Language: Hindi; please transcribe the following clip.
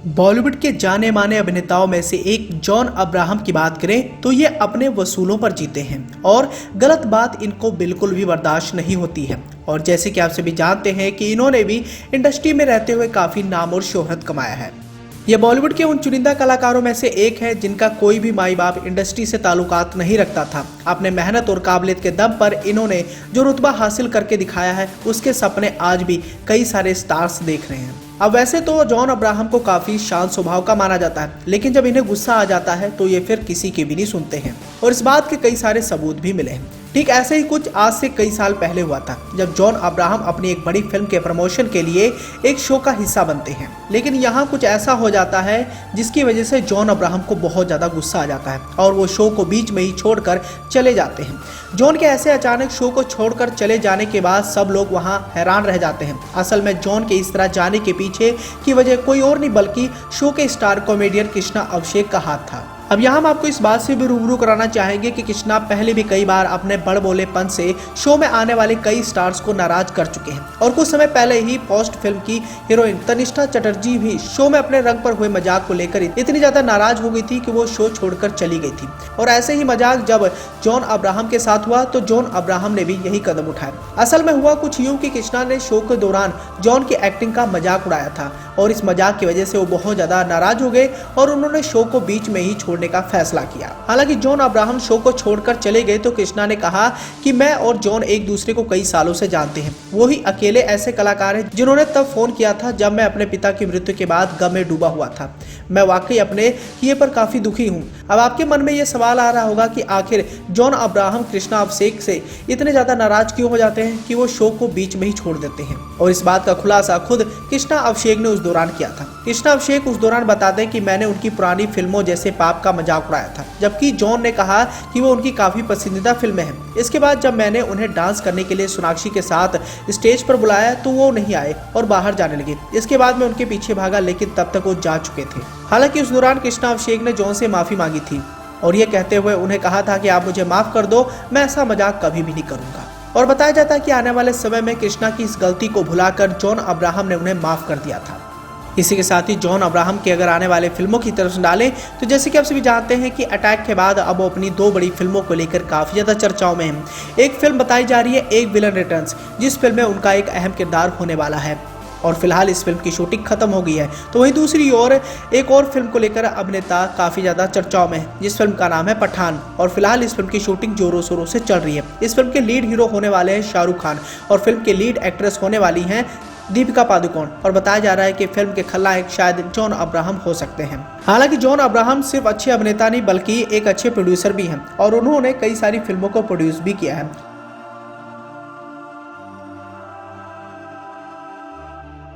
बॉलीवुड के जाने माने अभिनेताओं में से एक जॉन अब्राहम की बात करें तो ये अपने वसूलों पर जीते हैं और गलत बात इनको बिल्कुल भी बर्दाश्त नहीं होती है। और जैसे कि आप सभी जानते हैं कि इन्होंने भी इंडस्ट्री में रहते हुए काफ़ी नाम और शोहरत कमाया है। ये बॉलीवुड के उन चुनिंदा कलाकारों में से एक है जिनका कोई भी माई बाप इंडस्ट्री से ताल्लुकात नहीं रखता था। अपने मेहनत और काबिलियत के दम पर इन्होंने जो रुतबा हासिल करके दिखाया है उसके सपने आज भी कई सारे स्टार्स देख रहे हैं। अब वैसे तो जॉन अब्राहम को काफी शांत स्वभाव का माना जाता है, लेकिन जब इन्हें गुस्सा आ जाता है तो ये फिर किसी की भी नहीं सुनते हैं और इस बात के कई सारे सबूत भी मिले हैं। ठीक ऐसे ही कुछ आज से कई साल पहले हुआ था जब जॉन अब्राहम अपनी एक बड़ी फिल्म के प्रमोशन के लिए एक शो का हिस्सा बनते हैं, लेकिन यहाँ कुछ ऐसा हो जाता है जिसकी वजह से जॉन अब्राहम को बहुत ज़्यादा गुस्सा आ जाता है और वो शो को बीच में ही छोड़कर चले जाते हैं। जॉन के ऐसे अचानक शो को छोड़कर चले जाने के बाद सब लोग वहाँ हैरान रह जाते हैं। असल में जॉन के इस तरह जाने के पीछे की वजह कोई और नहीं बल्कि शो के स्टार कॉमेडियन कृष्णा अभिषेक का हाथ था। अब यहाँ हम आपको इस बात से भी रूबरू कराना चाहेंगे कि कृष्णा पहले भी कई बार अपने बड़बोलेपन से शो में आने वाले कई स्टार्स को नाराज कर चुके हैं और कुछ समय पहले ही पोस्ट फिल्म की हीरोइन तनिष्ठा चटर्जी भी शो में अपने रंग पर हुए मजाक को लेकर इतनी ज्यादा नाराज हो गई थी कि वो शो छोड़कर चली गई थी। और ऐसे ही मजाक जब जॉन अब्राहम के साथ हुआ तो जॉन अब्राहम ने भी यही कदम उठाया। असल में हुआ कुछ यूं कि कृष्णा ने शो के दौरान जॉन की एक्टिंग का मजाक उड़ाया था और इस मजाक की वजह से वो बहुत ज्यादा नाराज हो गए और उन्होंने शो को बीच में ही छोड़ने का फैसला किया। हालांकि जॉन अब्राहम शो को छोड़कर चले गए तो कृष्णा ने कहा कि मैं और जॉन एक दूसरे को कई सालों से जानते हैं। वो ही अकेले ऐसे कलाकार हैं जिन्होंने तब फोन किया था जब मैं अपने पिता की मृत्यु के बाद गम में डूबा हुआ था। मैं वाकई अपने किए पर काफी दुखी हूँ। अब आपके मन में ये सवाल आ रहा होगा कि आखिर जॉन अब्राहम कृष्णा अभिषेक से इतने ज्यादा नाराज क्यों हो जाते हैं कि वो शो को बीच में ही छोड़ देते हैं। और इस बात का खुलासा खुद कृष्णा अभिषेक ने उस दौरान किया था। कृष्णा अभिषेक उस दौरान बताते कि मैंने उनकी पुरानी फिल्मों जैसे पाप का मजाक उड़ाया था, जबकि जॉन ने कहा कि वो उनकी काफी पसंदीदा फिल्में हैं। इसके बाद जब मैंने उन्हें डांस करने के लिए सोनाक्षी के साथ स्टेज पर बुलाया तो वो नहीं आए और बाहर जाने लगे। इसके बाद मैं उनके पीछे भागा, लेकिन तब तक वो जा चुके थे। हालांकि उस दौरान कृष्णा अभिषेक ने जॉन से माफी मांगी थी और ये कहते हुए उन्हें कहा था कि आप मुझे माफ कर दो, मैं ऐसा मजाक कभी भी नहीं करूंगा। और बताया जाता है कि आने वाले समय में कृष्णा की इस गलती को भुलाकर जॉन अब्राहम ने उन्हें माफ कर दिया था। इसी के साथ ही जॉन अब्राहम के अगर आने वाले फिल्मों की तरफ डालें तो जैसे कि आप सभी जानते हैं कि अटैक के बाद अब वो अपनी दो बड़ी फिल्मों को लेकर काफी ज्यादा चर्चाओं में हैं। एक फिल्म बताई जा रही है एक विलन रिटर्न्स, जिस फिल्म में उनका एक अहम किरदार होने वाला है और फिलहाल इस फिल्म की शूटिंग खत्म हो गई है। तो वहीं दूसरी ओर एक और फिल्म को लेकर अभिनेता काफी ज्यादा चर्चाओं में है, जिस फिल्म का नाम है पठान और फिलहाल इस फिल्म की शूटिंग जोरों शोरों से चल रही है। इस फिल्म के लीड हीरो होने वाले हैं शाहरुख खान और फिल्म के लीड एक्ट्रेस होने वाली हैं दीपिका पादुकोण और बताया जा रहा है कि फिल्म के खलनायक शायद जॉन अब्राहम हो सकते हैं। हालांकि जॉन अब्राहम सिर्फ अच्छे अभिनेता नहीं बल्कि एक अच्छे प्रोड्यूसर भी हैं और उन्होंने कई सारी फिल्मों को प्रोड्यूस भी किया है।